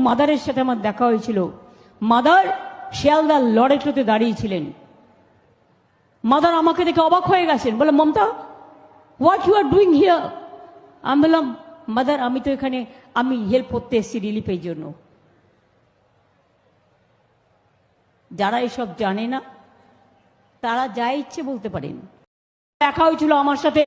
মাদারের সাথে আমার দেখা হয়েছিল। মাদার শিয়ালদার লড়াইতে দাঁড়িয়েছিলেন। মাদার আমাকে দেখে অবাক হয়ে গেছেন, বলে Mamata what you are doing here. আমি বললাম মাদার আমি তো এখানে আমি হেল্প করতে এসেছি রিলিফের জন্য। যারা এসব জানে না তারা যা ইচ্ছে বলতে পারেন। দেখা হয়েছিল আমার সাথে